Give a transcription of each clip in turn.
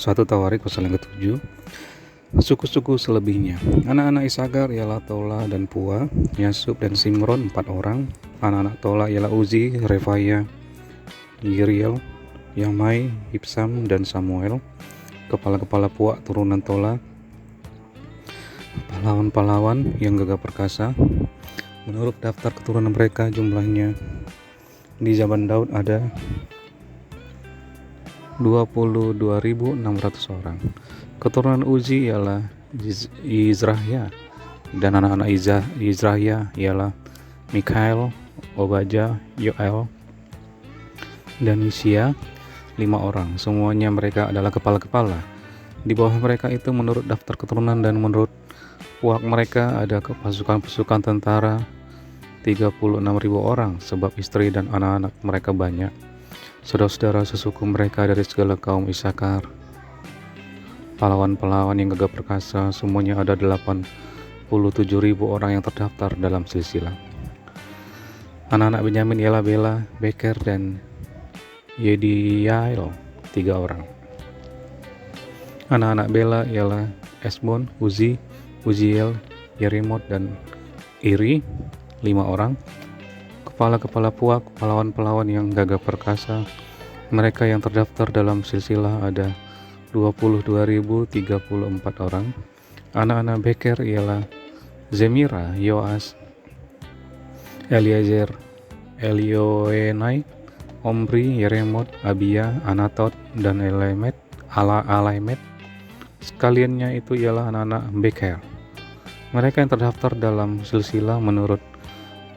Suatu Tawarik pasal yang ke-7. Suku-suku selebihnya. Anak-anak Isakar ialah Tola dan Pua, Yasub dan Simron 4 orang. Anak-anak Tola ialah Uzi, Refaya, Yiriel, Yamai, Hipsam, dan Samuel. Kepala-kepala Pua turunan Tola, pahlawan-pahlawan yang gagah perkasa. Menurut daftar keturunan mereka jumlahnya di zaman Daud ada 22.600 orang. Keturunan Uzi ialah Izrahya, dan anak-anak Izrahya ialah Mikael, Obaja, Yoel, dan Yisia, 5 orang. Semuanya mereka adalah kepala-kepala. Di bawah mereka itu menurut daftar keturunan dan menurut puak mereka ada pasukan-pasukan tentara 36.000 orang, sebab istri dan anak-anak mereka banyak. Saudara-saudara sesuku mereka dari segala kaum Isakar, pahlawan-pahlawan yang gagah perkasa, semuanya ada 87.000 orang yang terdaftar dalam silsilah. Anak-anak Benyamin ialah Bela, Beker, dan Yediael, 3 orang. Anak-anak Bela ialah Esbon, Uzi, Uziel, Yerimot, dan Iri, 5 orang. Kepala-kepala puak, pahlawan-pahlawan yang gagah perkasa, mereka yang terdaftar dalam silsilah ada 22.034 orang. Anak-anak Beker ialah Zemira, Yoas, Eliezer, Elioenai, Omri, Yeremot, Abia, Anatot, dan Alaimet. Sekaliannya itu ialah anak-anak Beker. Mereka yang terdaftar dalam silsilah menurut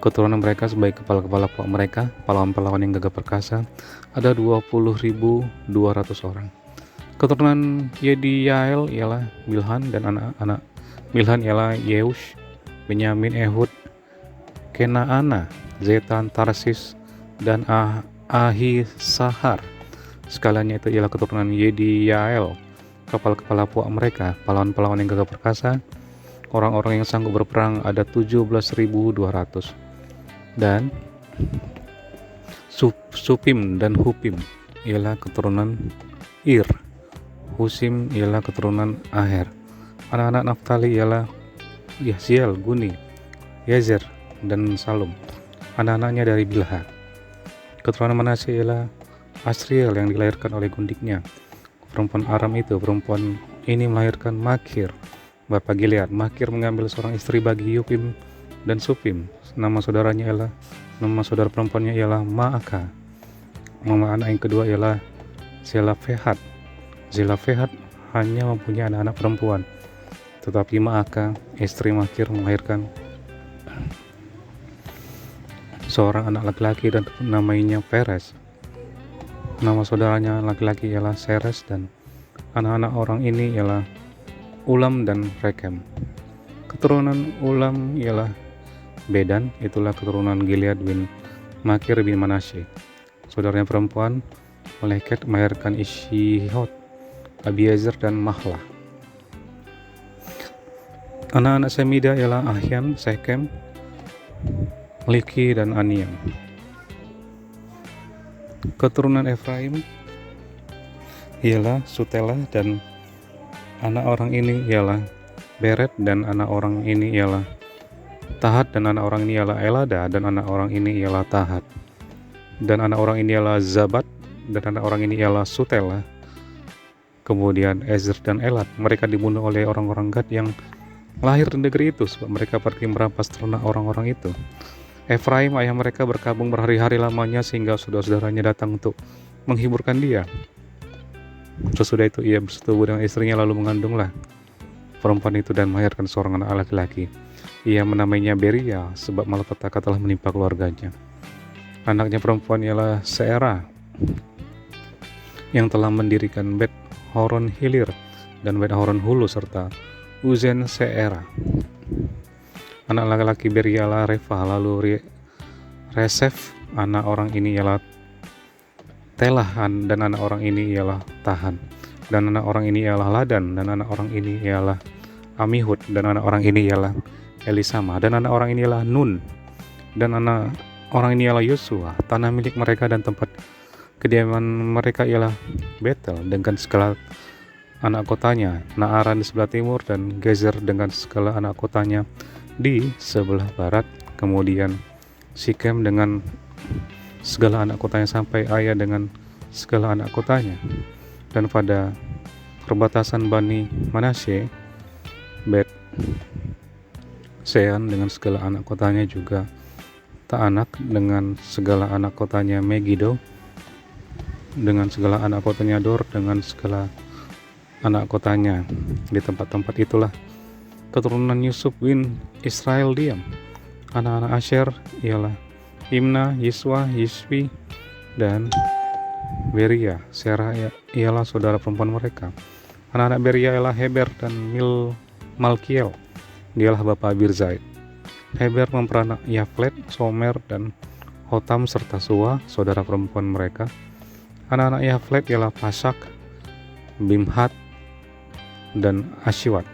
keturunan mereka sebagai kepala-kepala puak mereka, pahlawan-pahlawan yang gagah perkasa, ada 20.200 orang. Keturunan Yediael ialah Bilhan, dan anak-anak Bilhan ialah Yeush, Benyamin, Ehud, Kenaana, Zetan, Tarsis, dan Ahisahar. Sekaliannya itu ialah keturunan Yediael, kepala-kepala puak mereka, pahlawan-pahlawan yang gagah perkasa, orang-orang yang sanggup berperang ada 17.200. Dan Supim dan Hupim ialah keturunan Ir. Husim ialah keturunan Aher. Anak-anak Naftali ialah Yahziel, Guni, Yezer, dan Salum. Anak-anaknya dari Bilha. Keturunan Manasye ialah Asriel yang dilahirkan oleh gundiknya, perempuan Aram itu. Perempuan ini melahirkan Makir, bapak Gilead. Makir mengambil seorang istri bagi Hupim dan Supim. Nama saudara perempuannya ialah Maaka. Nama anak yang kedua ialah Zelafehat. Zelafehat hanya mempunyai anak-anak perempuan, tetapi Maaka, istri Makir, melahirkan seorang anak laki-laki dan namanya Peres. Nama saudaranya laki-laki ialah Seres, dan anak-anak orang ini ialah Ulam dan Rekem. Keturunan Ulam ialah Bedan, itulah keturunan Gilead bin Makir bin Manasye. Saudaranya perempuan Meleket melahirkan Ishihot, Abiezer, dan Mahlah. Anak-anak Semida ialah Ahyan, Sekem, Liki, dan Aniam. Keturunan Efraim ialah Sutela, dan anak orang ini ialah Beret, dan anak orang ini ialah Tahat, dan anak orang ini ialah Elada, dan anak orang ini ialah Tahat, dan anak orang ini ialah Zabat, dan anak orang ini ialah Sutela. Kemudian Ezer dan Elat, mereka dibunuh oleh orang-orang Gad yang lahir di negeri itu, sebab mereka pergi merampas ternak orang-orang itu. Efraim, ayah mereka, berkabung berhari-hari lamanya sehingga saudara-saudaranya datang untuk menghiburkan dia. Sesudah itu ia bersetubuh dengan istrinya, lalu mengandunglah perempuan itu dan melahirkan seorang anak laki-laki. Ia menamainya Beria, sebab malapetaka telah menimpa keluarganya. Anaknya perempuan ialah Seera, yang telah mendirikan Bet Horon Hilir dan Bet Horon Hulu, serta Uzen Seera. Anak laki-laki Beria ialah Refa, lalu Resef. Anak orang ini ialah Telahan, dan anak orang ini ialah Tahan, dan anak orang ini ialah Ladan, dan anak orang ini ialah Amihud, dan anak orang ini ialah Elisama, dan anak orang ini ialah Nun, dan anak orang ini ialah Yosua. Tanah milik mereka dan tempat kediaman mereka ialah Betel dengan segala anak kotanya, Naaran di sebelah timur, dan Gezer dengan segala anak kotanya di sebelah barat. Kemudian Sikem dengan segala anak kotanya sampai Aya dengan segala anak kotanya. Dan pada perbatasan Bani Manasye, Bet Sean dengan segala anak kotanya, juga Taanak dengan segala anak kotanya, Megiddo dengan segala anak kotanya, Dor dengan segala anak kotanya. Di tempat-tempat itulah keturunan Yusuf bin Israel diam. Anak-anak Asher ialah Imna, Yiswa, Yiswi, dan Beria. Serah ialah saudara perempuan mereka. Anak-anak Beria ialah Heber dan Malkiel. Dialah bapa Birzai. Heber memperanak Yaflet, Somer, dan Hotam serta Sua, saudara perempuan mereka. Anak-anak Yaflet ialah Pasak, Bimhat, dan Ashiwat.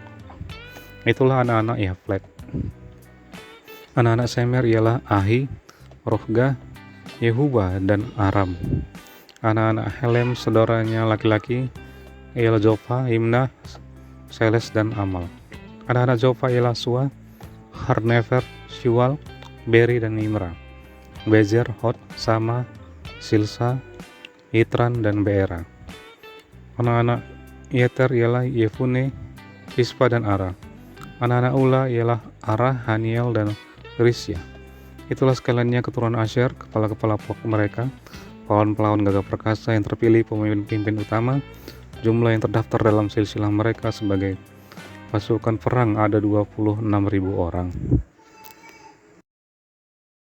Itulah anak-anak Yaflet. Anak-anak Semer ialah Ahi, Rohga, Yehuba, dan Aram. Anak-anak Helem saudaranya laki-laki ialah Zofa, Imnah, Seles, dan Amal. Anak-anak Zofa ialah Sua, Harnefer, Syual, Beri, dan Imra. Bezer, Hot, Sama, Silsa, Yitran, dan Beera. Anak-anak Yeter ialah Yefune, Ispa, dan Ara. Anak-anak Ula ialah Ara, Haniel, dan Risya. Itulah sekaliannya keturunan Asher, kepala-kepala pokok mereka, pahlawan-pahlawan gagah perkasa yang terpilih, pemimpin-pemimpin utama. Jumlah yang terdaftar dalam silsilah mereka sebagai pasukan perang ada 26.000 orang.